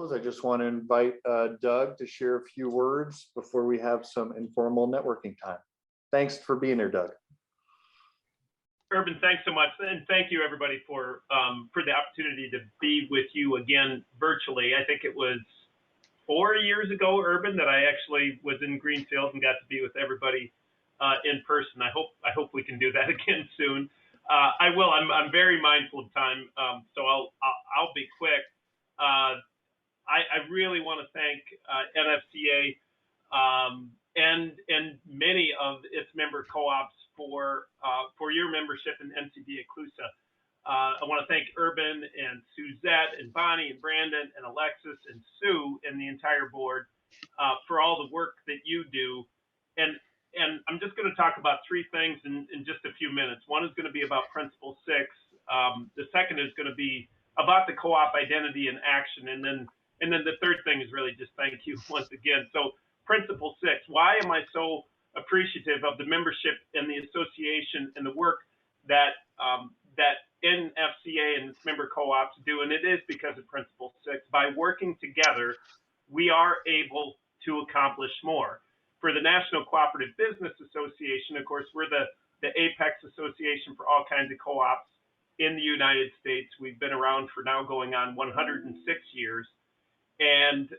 close, I just want to invite Doug to share a few words before we have some informal networking time. Thanks for being here, Doug. Urban, thanks so much, and thank you everybody for the opportunity to be with you again virtually. I think it was 4 years ago, Urban, that I actually was in Greenfield and got to be with everybody in person. I hope we can do that again soon. I will. I'm very mindful of time, so I'll be quick. I really want to thank NFCA and many of its member co-ops for your membership in NCBA CLUSA. I want to thank Urban and Suzette and Bonnie and Brandon and Alexis and Sue and the entire board for all the work that you do. And I'm just going to talk about three things in just a few minutes. One is going to be about Principle 6. The second is going to be about the co-op identity and action. And then the third thing is really just thank you once again. So Principle 6, why am I so appreciative of the membership and the association and the work that NFCA and its member co-ops do? And it is because of Principle 6. By working together, we are able to accomplish more. For the National Cooperative Business Association, of course, we're the apex association for all kinds of co-ops in the United States. We've been around for now going on 106 years. And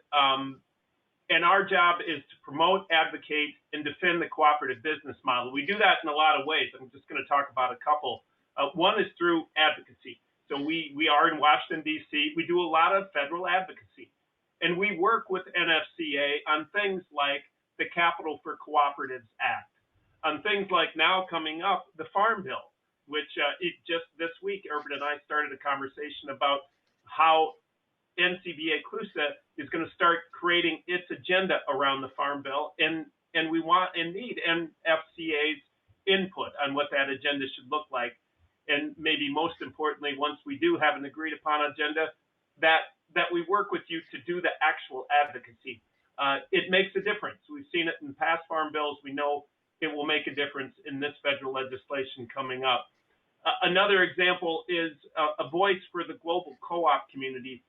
our job is to promote, advocate, and defend the cooperative business model. We do that in a lot of ways. I'm just going to talk about a couple. One is through advocacy. So we are in Washington, D.C. We do a lot of federal advocacy. And we work with NFCA on things like the Capital for Cooperatives Act, on things like now coming up, the Farm Bill, which just this week, Urban and I started a conversation about how NCBA CLUSA is going to start creating its agenda around the Farm Bill, and we want and need NFCA's input on what that agenda should look like. And maybe most importantly, once we do have an agreed upon agenda, that we work with you to do the actual advocacy. It makes a difference. We've seen it in past farm bills. We know it will make a difference in this federal legislation coming up. Another example is a voice for the global co-op community.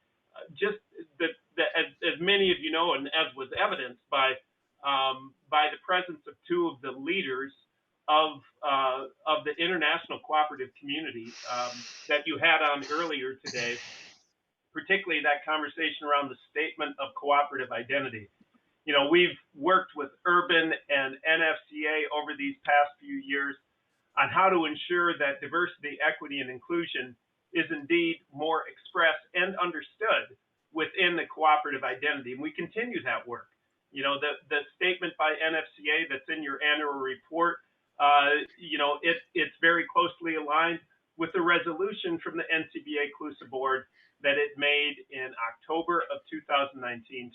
Just as many of you know, and as was evidenced by the presence of two of the leaders of the international cooperative community that you had on earlier today, particularly that conversation around the statement of cooperative identity. You know, we've worked with Urban and NFCA over these past few years on how to ensure that diversity, equity, and inclusion is indeed more expressed and understood within the cooperative identity. And we continue that work. You know, the statement by NFCA that's in your annual report, it's very closely aligned with the resolution from the NCBA CLUSA board that it made in October of 2019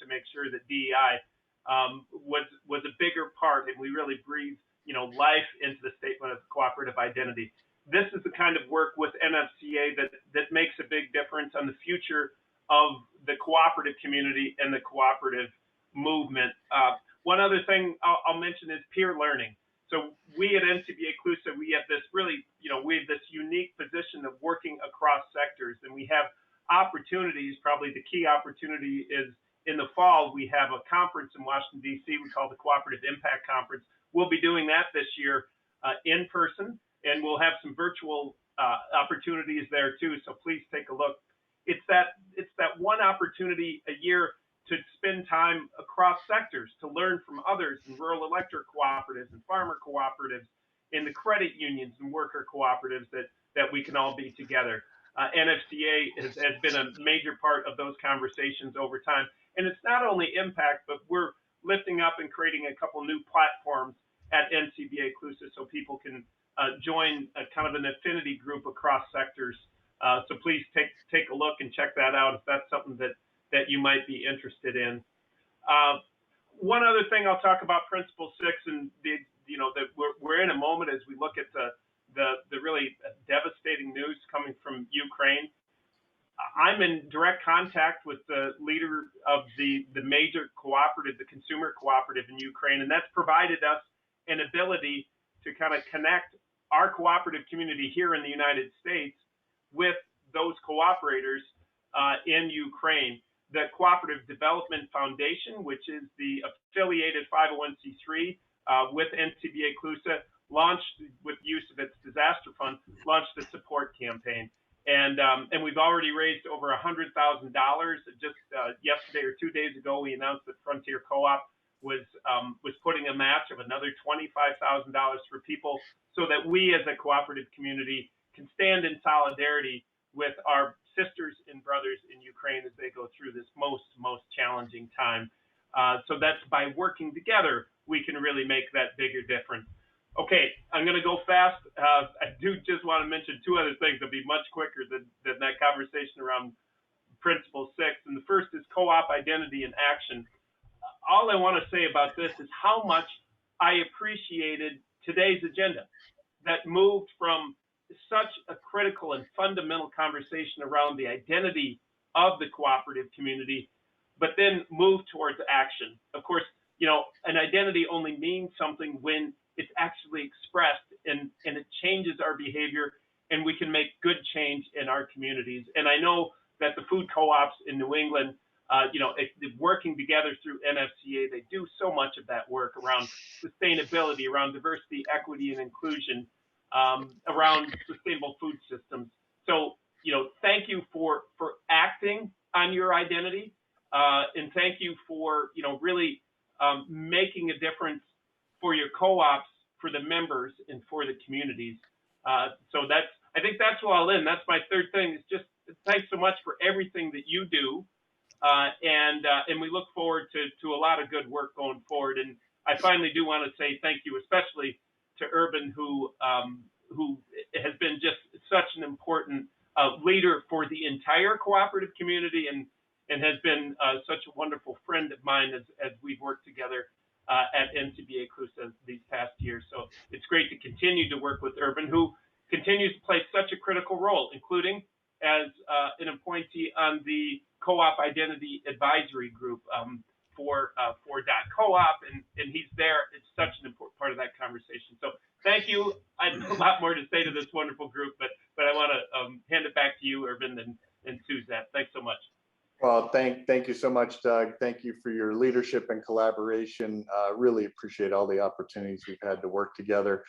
to make sure that DEI was a bigger part, and we really breathe, life into the statement of cooperative identity. This is the kind of work with NFCA that makes a big difference on the future of the cooperative community and the cooperative movement. One other thing I'll mention is peer learning. So we at NCBA CLUSA, we have this really, we have this unique position of working across sectors, and we have opportunities. Probably the key opportunity is in the fall, we have a conference in Washington, D.C. we call the Cooperative Impact Conference. We'll be doing that this year in person, and we'll have some virtual opportunities there too. So please take a look. It's that one opportunity a year to spend time across sectors, to learn from others in rural electric cooperatives and farmer cooperatives, in the credit unions and worker cooperatives that we can all be together. NFCA has been a major part of those conversations over time. And it's not only impact, but we're lifting up and creating a couple new platforms at NCBA CLUSA so people can join a kind of an affinity group across sectors. So please take a look and check that out if that's something that you might be interested in. One other thing I'll talk about Principle 6, and that we're in a moment as we look at the really devastating news coming from Ukraine. I'm in direct contact with the leader of the major cooperative, the consumer cooperative in Ukraine, and that's provided us an ability to kind of connect our cooperative community here in the United States with those cooperators in Ukraine. the Cooperative Development Foundation, which is the affiliated 501c3 with NCBA CLUSA, launched with use of its disaster fund, launched a support campaign. And we've already raised over $100,000. Just yesterday or 2 days ago, we announced that Frontier Co-op was putting a match of another $25,000 for people, so that we as a cooperative community can stand in solidarity with our sisters and brothers in Ukraine as they go through this most challenging time. So that's by working together, we can really make that bigger difference. Okay, I'm going to go fast. I do just want to mention two other things that'll be much quicker than that conversation around Principle 6. And the first is co-op identity and action. All I want to say about this is how much I appreciated today's agenda that moved from such a critical and fundamental conversation around the identity of the cooperative community, but then moved towards action. Of course, you know, an identity only means something when it's actually expressed and it changes our behavior, and we can make good change in our communities. And I know that the food co-ops in New England, working together through NFCA, they do so much of that work around sustainability, around diversity, equity, and inclusion, around sustainable food systems. So, you know, thank you for acting on your identity, and thank you for, you know, really making a difference for your co-ops, for the members, and for the communities. So I think that's all in. That's my third thing, is just thanks so much for everything that you do. And we look forward to a lot of good work going forward. And I finally do want to say thank you, especially to Urban, who has been just such an important leader for the entire cooperative community, and has been such a wonderful friend of mine as we've worked together at NCBA CLUSA these past years. So it's great to continue to work with Urban, who continues to play such a critical role, including as an appointee on the Co-op Identity Advisory Group for .coop, and he's there. It's such an important part of that conversation. So thank you. I have a lot more to say to this wonderful group, but I want to hand it back to you, Urban, and Suzette. Thanks so much. Well, thank you so much, Doug. Thank you for your leadership and collaboration. Really appreciate all the opportunities we've had to work together.